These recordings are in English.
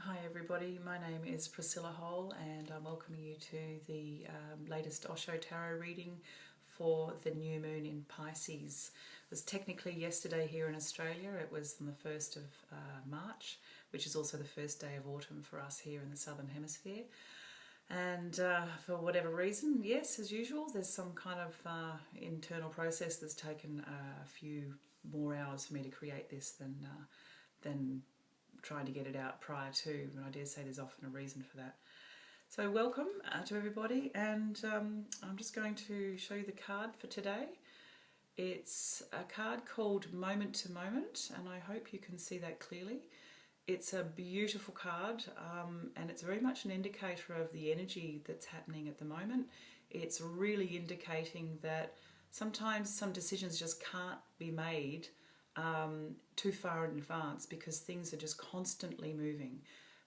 Hi everybody, my name is Priscilla and I'm welcoming you to the latest Osho Tarot reading for the new moon in Pisces. It was technically yesterday here in Australia. It was on the 1st of March, which is also the first day of autumn for us here in the Southern Hemisphere. And for whatever reason, yes, as usual, there's some kind of internal process that's taken a few more hours for me to create this than trying to get it out prior to, and I dare say there's often a reason for that. So welcome to everybody, and I'm just going to show you the card for today. It's a card called Moment to Moment, and I hope you can see that clearly. It's a beautiful card, and it's very much an indicator of the energy that's happening at the moment. It's really indicating that sometimes some decisions just can't be made too far in advance because things are just constantly moving.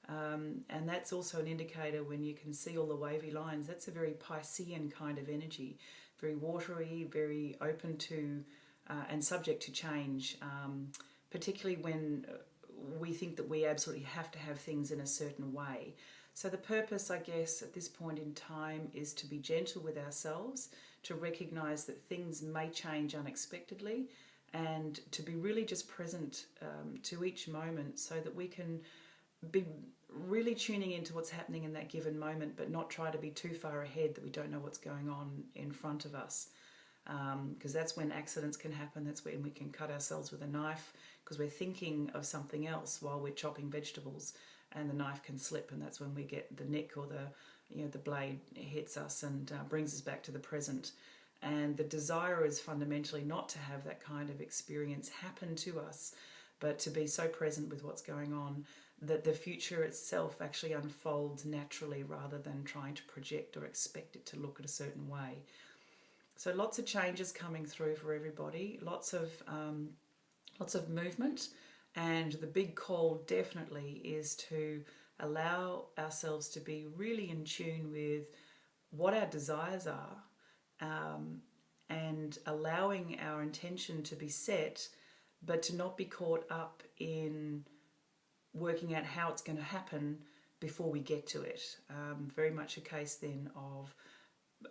And that's also an indicator when you can see all the wavy lines. That's a very Piscean kind of energy, very watery, very open to and subject to change, particularly when we think that we absolutely have to have things in a certain way. So the purpose, I guess, at this point in time is to be gentle with ourselves, to recognise that things may change unexpectedly, and to be really just present to each moment so that we can be really tuning into what's happening in that given moment, but not try to be too far ahead that we don't know what's going on in front of us. Because that's when accidents can happen. That's when we can cut ourselves with a knife because we're thinking of something else while we're chopping vegetables, and the knife can slip, and that's when we get the nick or the blade hits us and brings us back to the present. And the desire is fundamentally not to have that kind of experience happen to us, but to be so present with what's going on that the future itself actually unfolds naturally rather than trying to project or expect it to look at a certain way. So lots of changes coming through for everybody, lots of movement, and the big call definitely is to allow ourselves to be really in tune with what our desires are, and allowing our intention to be set, but to not be caught up in working out how it's going to happen before we get to it. Very much a case then of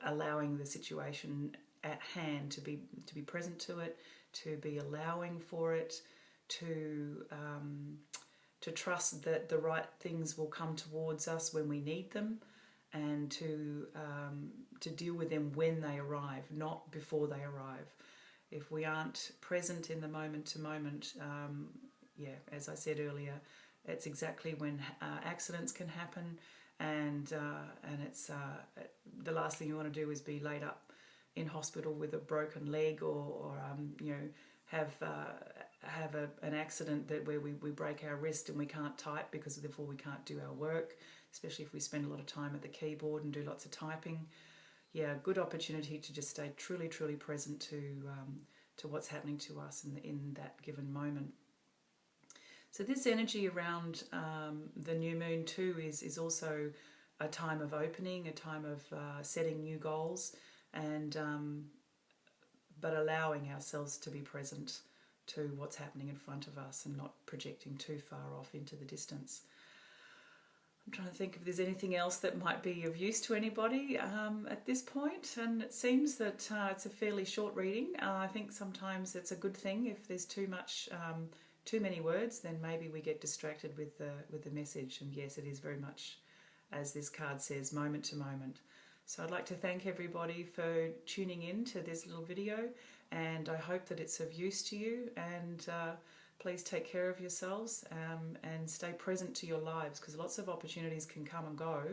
allowing the situation at hand to be present to it, to be allowing for it, to trust that the right things will come towards us when we need them, and to deal with them when they arrive, not before they arrive. If we aren't present in the moment to moment, as I said earlier, it's exactly when accidents can happen, and it's the last thing you want to do is be laid up in hospital with a broken leg, or have an accident where we break our wrist and we can't type because therefore we can't do our work, especially if we spend a lot of time at the keyboard and do lots of typing. Yeah, good opportunity to just stay truly present to what's happening to us in that given moment. So this energy around the new moon too is also a time of opening, a time of setting new goals, and but allowing ourselves to be present to what's happening in front of us and not projecting too far off into the distance. I'm trying to think if there's anything else that might be of use to anybody at this point, and it seems that it's a fairly short reading. I think sometimes it's a good thing if there's too many words, then maybe we get distracted with the message. And yes, it is very much, as this card says, moment to moment. So I'd like to thank everybody for tuning in to this little video, and I hope that it's of use to you, and please take care of yourselves and stay present to your lives, because lots of opportunities can come and go,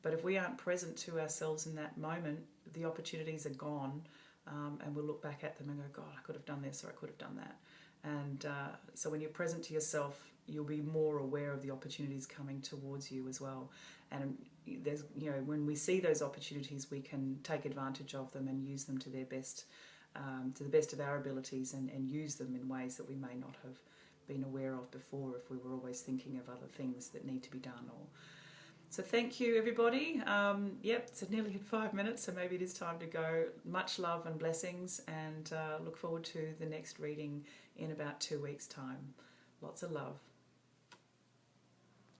but if we aren't present to ourselves in that moment, the opportunities are gone, and we'll look back at them and go, God, I could have done this or I could have done that. And so when you're present to yourself, you'll be more aware of the opportunities coming towards you as well. And there's, when we see those opportunities, we can take advantage of them and use them to their best, to the best of our abilities, and use them in ways that we may not have been aware of before if we were always thinking of other things that need to be done. So thank you, everybody. Yep, it's nearly at 5 minutes, so maybe it is time to go. Much love and blessings, and look forward to the next reading in about 2 weeks' time. Lots of love.